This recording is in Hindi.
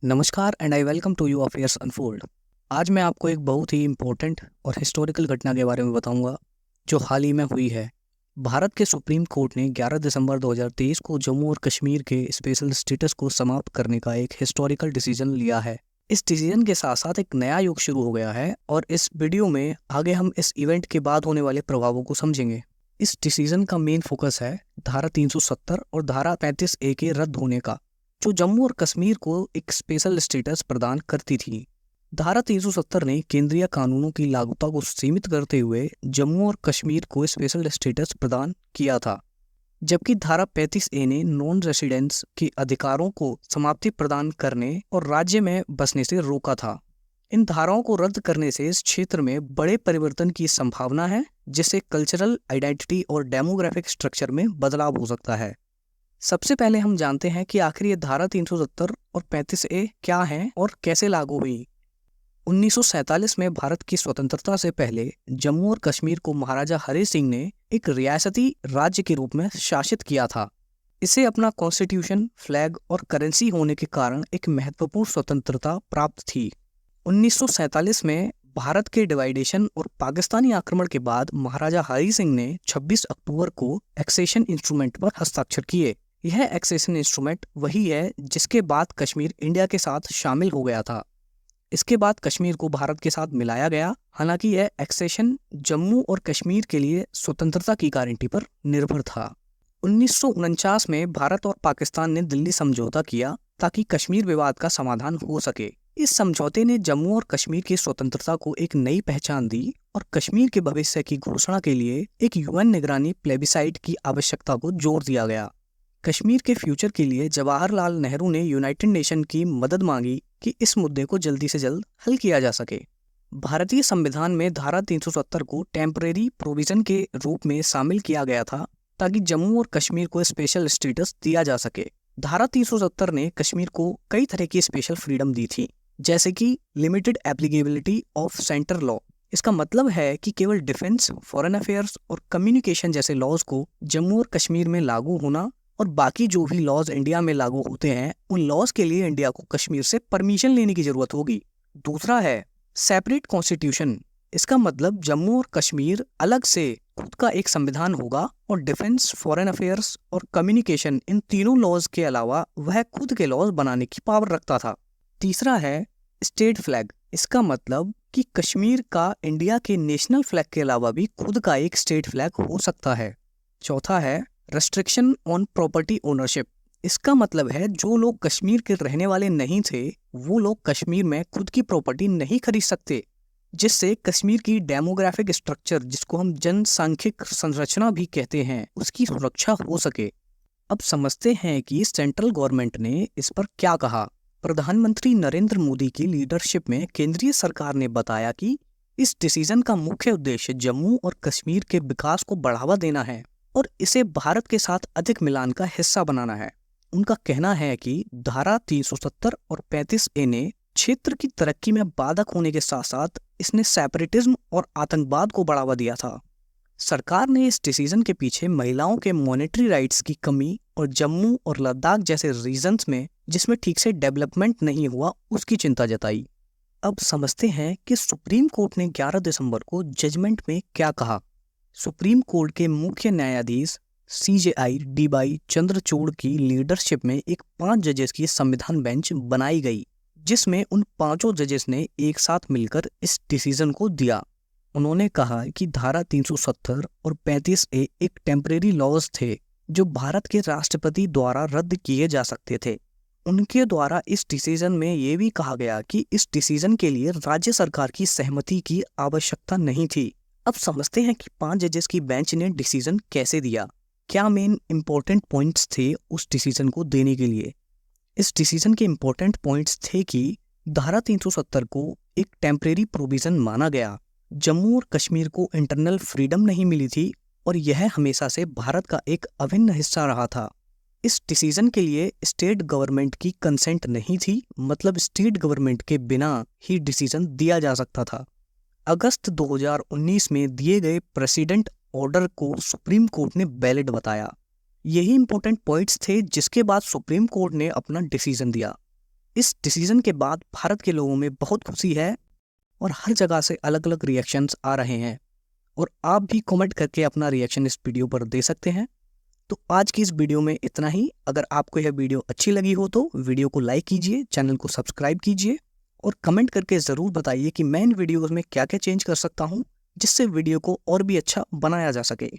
नमस्कार and I welcome to you affairs unfold. आज मैं आपको एक बहुत ही इम्पोर्टेंट और हिस्टोरिकल घटना के बारे में बताऊंगा जो हाल ही में हुई है। भारत के सुप्रीम कोर्ट ने 11 दिसंबर 2023 को जम्मू और कश्मीर के स्पेशल स्टेटस को समाप्त करने का एक हिस्टोरिकल डिसीजन लिया है। इस डिसीजन के साथ साथ एक नया युग शुरू हो गया है और इस वीडियो में आगे हम इस इवेंट के बाद होने वाले प्रभावों को समझेंगे। इस डिसीजन का मेन फोकस है धारा 370 और धारा 35A के रद्द होने का, जो जम्मू और कश्मीर को एक स्पेशल स्टेटस प्रदान करती थी। धारा 370 ने केंद्रीय कानूनों की लागूता को सीमित करते हुए जम्मू और कश्मीर को स्पेशल स्टेटस प्रदान किया था, जबकि धारा 35A ने नॉन रेसिडेंट्स के अधिकारों को समाप्ति प्रदान करने और राज्य में बसने से रोका था। इन धाराओं को रद्द करने से इस क्षेत्र में बड़े परिवर्तन की संभावना है, जिससे कल्चरल आइडेंटिटी और डेमोग्राफिक स्ट्रक्चर में बदलाव हो सकता है। सबसे पहले हम जानते हैं कि आखिर ये धारा 370 और 35A क्या हैं और कैसे लागू हुई। 1947 में भारत की स्वतंत्रता से पहले जम्मू और कश्मीर को महाराजा हरि सिंह ने एक रियासती राज्य के रूप में शासित किया था। इसे अपना कॉन्स्टिट्यूशन, फ्लैग और करेंसी होने के कारण एक महत्वपूर्ण स्वतंत्रता प्राप्त थी। 1947 में भारत के डिवाइडेशन और पाकिस्तानी आक्रमण के बाद महाराजा हरि सिंह ने 26 अक्टूबर को एक्सेशन इंस्ट्रूमेंट पर हस्ताक्षर किए। यह एक्सेशन इंस्ट्रूमेंट वही है जिसके बाद कश्मीर इंडिया के साथ शामिल हो गया था। इसके बाद कश्मीर को भारत के साथ मिलाया गया। हालांकि यह एक्सेशन जम्मू और कश्मीर के लिए स्वतंत्रता की गारंटी पर निर्भर था। 1949 में भारत और पाकिस्तान ने दिल्ली समझौता किया ताकि कश्मीर विवाद का समाधान हो सके। इस समझौते ने जम्मू और कश्मीर की स्वतंत्रता को एक नई पहचान दी और कश्मीर के भविष्य की घोषणा के लिए एक यूएन निगरानी प्लेबिसाइट की आवश्यकता को जोर दिया गया। कश्मीर के फ्यूचर के लिए जवाहरलाल नेहरू ने यूनाइटेड नेशन की मदद मांगी कि इस मुद्दे को जल्दी से जल्द हल किया जा सके। भारतीय संविधान में धारा 370 को टेम्परेरी प्रोविजन के रूप में शामिल किया गया था ताकि जम्मू और कश्मीर को स्पेशल स्टेटस दिया जा सके। धारा 370 ने कश्मीर को कई तरह की स्पेशल फ्रीडम दी थी, जैसे कि limited applicability of centre law. इसका मतलब है कि केवल डिफेंस, फॉरेन अफेयर्स और कम्युनिकेशन जैसे लॉज को जम्मू और कश्मीर में लागू होना और बाकी जो भी लॉज इंडिया में लागू होते हैं उन लॉज के लिए इंडिया को कश्मीर से परमिशन लेने की जरूरत होगी। दूसरा है सेपरेट कॉन्स्टिट्यूशन। इसका मतलब जम्मू और कश्मीर अलग से खुद का एक संविधान होगा और डिफेंस, फॉरेन अफेयर्स और कम्युनिकेशन, इन तीनों लॉज के अलावा वह खुद के लॉज बनाने की पावर रखता था। तीसरा है स्टेट फ्लैग। इसका मतलब कि कश्मीर का इंडिया के नेशनल फ्लैग के अलावा भी खुद का एक स्टेट फ्लैग हो सकता है। चौथा है रेस्ट्रिक्शन ऑन प्रॉपर्टी ओनरशिप। इसका मतलब है जो लोग कश्मीर के रहने वाले नहीं थे वो लोग कश्मीर में खुद की प्रॉपर्टी नहीं खरीद सकते, जिससे कश्मीर की डेमोग्राफिक स्ट्रक्चर, जिसको हम जनसांख्यिक संरचना भी कहते हैं, उसकी सुरक्षा हो सके। अब समझते हैं कि सेंट्रल गवर्नमेंट ने इस पर क्या कहा। प्रधानमंत्री नरेंद्र मोदी की लीडरशिप में केंद्रीय सरकार ने बताया कि इस डिसीजन का मुख्य उद्देश्य जम्मू और कश्मीर के विकास को बढ़ावा देना है और इसे भारत के साथ अधिक मिलान का हिस्सा बनाना है। उनका कहना है कि धारा 370 और 35A ने क्षेत्र की तरक्की में बाधक होने के साथ साथ इसने सेपरेटिज्म और आतंकवाद को बढ़ावा दिया था। सरकार ने इस डिसीजन के पीछे महिलाओं के मॉनेटरी राइट्स की कमी और जम्मू और लद्दाख जैसे रीजन्स में जिसमें ठीक से डेवलपमेंट नहीं हुआ उसकी चिंता जताई। अब समझते हैं कि सुप्रीम कोर्ट ने 11 दिसंबर को जजमेंट में क्या कहा। सुप्रीम कोर्ट के मुख्य न्यायाधीश CJI DY चंद्रचूड़ की लीडरशिप में एक 5 जजेस की संविधान बेंच बनाई गई, जिसमें उन 5 जजेस ने एक साथ मिलकर इस डिसीजन को दिया। उन्होंने कहा कि धारा 370 और 35A एक टेम्परेरी लॉज थे जो भारत के राष्ट्रपति द्वारा रद्द किए जा सकते थे। उनके द्वारा इस डिसीजन में ये भी कहा गया कि इस डिसीजन के लिए राज्य सरकार की सहमति की आवश्यकता नहीं थी। अब समझते हैं कि 5 जजेस की बेंच ने डिसीजन कैसे दिया, क्या मेन इंपॉर्टेंट पॉइंट्स थे उस डिसीजन को देने के लिए। इस डिसीजन के इंपॉर्टेंट पॉइंट्स थे कि धारा 370 को एक टेम्परेरी प्रोविजन माना गया। जम्मू और कश्मीर को इंटरनल फ्रीडम नहीं मिली थी और यह हमेशा से भारत का एक अभिन्न हिस्सा रहा था। इस डिसीजन के लिए स्टेट गवर्नमेंट की कंसेंट नहीं थी, मतलब स्टेट गवर्नमेंट के बिना ही डिसीजन दिया जा सकता था। अगस्त 2019 में दिए गए प्रेसिडेंट ऑर्डर को सुप्रीम कोर्ट ने वैलिड बताया। यही इंपॉर्टेंट पॉइंट्स थे जिसके बाद सुप्रीम कोर्ट ने अपना डिसीजन दिया। इस डिसीजन के बाद भारत के लोगों में बहुत खुशी है और हर जगह से अलग अलग रिएक्शंस आ रहे हैं और आप भी कमेंट करके अपना रिएक्शन इस वीडियो पर दे सकते हैं। तो आज की इस वीडियो में इतना ही। अगर आपको यह वीडियो अच्छी लगी हो तो वीडियो को लाइक कीजिए, चैनल को सब्सक्राइब कीजिए और कमेंट करके ज़रूर बताइए कि मैं इन वीडियोज़ में क्या क्या चेंज कर सकता हूँ जिससे वीडियो को और भी अच्छा बनाया जा सके।